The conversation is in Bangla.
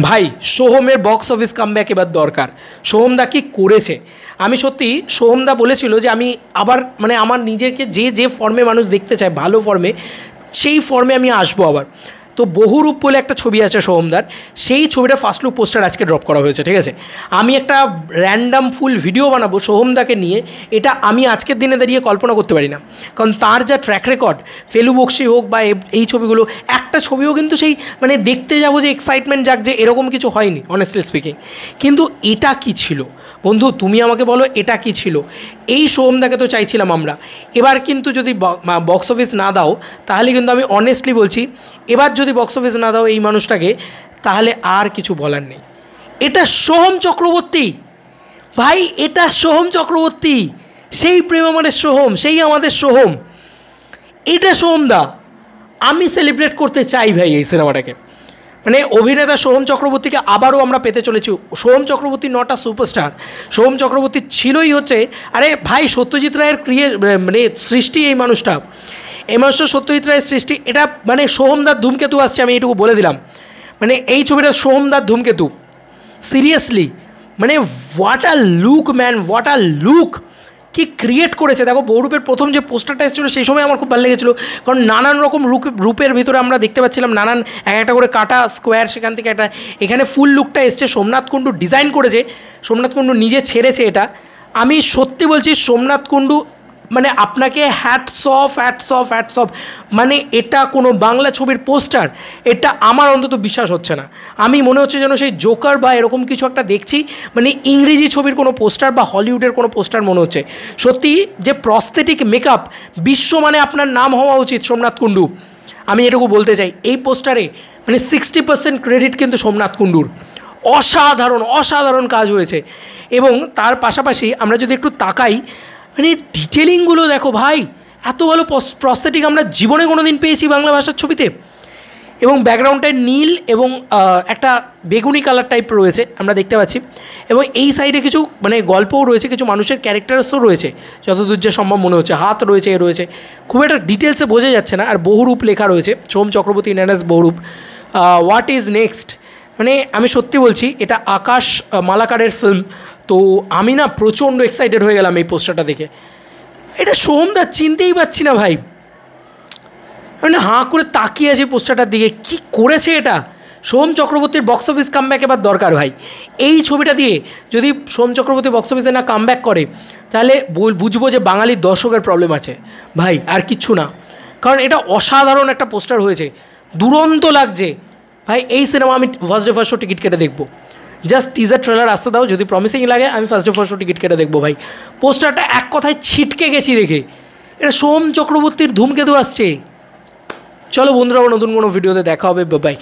ভাই সোহমের বক্স অফিস কামব্যাক এবার দরকার। সোহমদা কি করেছে, আমি সত্যি সোহমদা বলেছিল যে আমি আবার মানে আমার নিজেকে যে ফর্মে মানুষ দেখতে চায় ভালো ফর্মে, সেই ফর্মে আমি আসবো আবার। তো বহুরূপ বলে একটা ছবি আছে সোহমদার, সেই ছবিটা ফার্স্ট লুক পোস্টার আজকে ড্রপ করা হয়েছে, ঠিক আছে। আমি একটা র্যান্ডাম ফুল ভিডিও বানাবো সোহমদাকে নিয়ে, এটা আমি আজকের দিনে দাঁড়িয়ে কল্পনা করতে পারি না, কারণ তার যা ট্র্যাক রেকর্ড, ফেলু বক্সি হোক বা এই ছবিগুলো, একটা ছবিও কিন্তু সেই মানে দেখতে যাবো যে এক্সাইটমেন্ট জাগছে এরকম কিছু হয়নি অনেস্টলি স্পিকিং। কিন্তু এটা কি ছিল বন্ধু, তুমি আমাকে বলো এটা কি ছিল? এই সোহমদাকে তো চাইছিলাম আমরা। এবার কিন্তু যদি বক্স অফিস না দাও, তাহলে কিন্তু আমি অনেস্টলি বলছি, এবার যদি বক্স অফিস না দাও এই মানুষটাকে, তাহলে আর কিছু বলার নেই। এটা সোহম চক্রবর্তী ভাই, এটা সোহম চক্রবর্তী, সেই প্রেম আমাদের সোহম, সেই আমাদের সোহম, এটা সোহমদা। আমি সেলিব্রেট করতে চাই ভাই এই সিনেমাটাকে। মানে অভিনেতা সোহম চক্রবর্তীকে আবারও আমরা পেতে চলেছি। Soham Chakraborty not a superstar, Soham Chakraborty ছিলই হচ্ছে, আরে ভাই সত্যজিৎ রায়ের মানে সৃষ্টি এই মানুষটা, এই মানুষটা সত্যজিৎ রায়ের সৃষ্টি। এটা মানে সোহমদার ধূমকেতু আসছে, আমি এইটুকু বলে দিলাম। মানে এই ছবিটা সোহমদার ধূমকেতু, সিরিয়াসলি। মানে what a look man, what a look কি ক্রিয়েট করেছে। দেখো বহুরূপের প্রথম যে পোস্টারটা এসেছিলো সেই সময় আমার খুব ভালো লেগেছিলো, কারণ নানান রকম রূপের ভিতরে আমরা দেখতে পাচ্ছিলাম নানান একটা করে কাটা স্কোয়ার, সেখান থেকে একটা এখানে ফুল লুকটা এসছে। সোমনাথ কুণ্ডু ডিজাইন করেছে, সোমনাথ কুণ্ডু নিজে ছেড়েছে এটা। আমি সত্যি বলছি সোমনাথ কুণ্ডু মানে আপনাকে hats off, hats off, hats off. মানে এটা কোনো বাংলা ছবির পোস্টার, এটা আমার অন্তত বিশ্বাস হচ্ছে না। আমি মনে হচ্ছে যেন সেই জোকার বা এরকম কিছু একটা দেখছি, মানে ইংরেজি ছবির কোনো পোস্টার বা হলিউডের কোনো পোস্টার মনে হচ্ছে। সত্যি যে প্রস্থেটিক মেকআপ বিশ্ব মানে আপনার নাম হওয়া উচিত সোমনাথ কুণ্ডু, আমি এটুকু বলতে চাই। এই পোস্টারে মানে 60% ক্রেডিট কিন্তু সোমনাথ কুণ্ডুর। অসাধারণ অসাধারণ কাজ হয়েছে। এবং তার পাশাপাশি আমরা যদি একটু তাকাই, মানে ডিটেলিংগুলো দেখো ভাই, এত ভালো প্রস্থেটিক আমরা জীবনে কোনো দিন পেয়েছি বাংলা ভাষার ছবিতে। এবং ব্যাকগ্রাউন্ডটায় নীল এবং একটা বেগুনি কালার টাইপ রয়েছে আমরা দেখতে পাচ্ছি। এবং এই সাইডে কিছু মানে গল্পও রয়েছে, কিছু মানুষের ক্যারেক্টার্সও রয়েছে যতদূর যে সম্ভব মনে হচ্ছে, হাত রয়েছে, রয়েছে, খুব একটা ডিটেলসে বোঝা যাচ্ছে না। আর বহুরূপ লেখা রয়েছে, সোম Chakraborty ইনানাস Bahurup. What is next, মানে আমি সত্যি বলছি এটা আকাশ মালাকারের ফিল্ম। তো আমি না প্রচণ্ড এক্সাইটেড হয়ে গেলাম এই পোস্টারটা দেখে। এটা সোহমদা চিনতেই পারছি না ভাই, মানে হাঁ করে তাকিয়ে আছে পোস্টারটার দিকে। কি করেছে এটা? সোহম চক্রবর্তীর বক্স অফিস কামব্যাক এবার দরকার ভাই। এই ছবিটা দিয়ে যদি সোহম চক্রবর্তী বক্স অফিসে না কামব্যাক করে, তাহলে বুঝবো যে বাঙালির দর্শকের প্রবলেম আছে ভাই, আর কিচ্ছু না। কারণ এটা অসাধারণ একটা পোস্টার হয়েছে, দুরন্ত লাগছে ভাই। এই সিনেমা আমি first day first show ticket কেটে দেখবো। জাস্ট টিজার ট্রেলার আসতে দাও, যদি প্রমিসিং লাগে আমি first day first show ticket কেটে দেখবো ভাই। পোস্টারটা এক কথায় ছিটকে গেছি দেখে, এটা সোহম চক্রবর্তীর ধূমকেতু আসছে। চলো বন্ধুরা, নতুন কোনো ভিডিওতে দেখা হবে, বাই।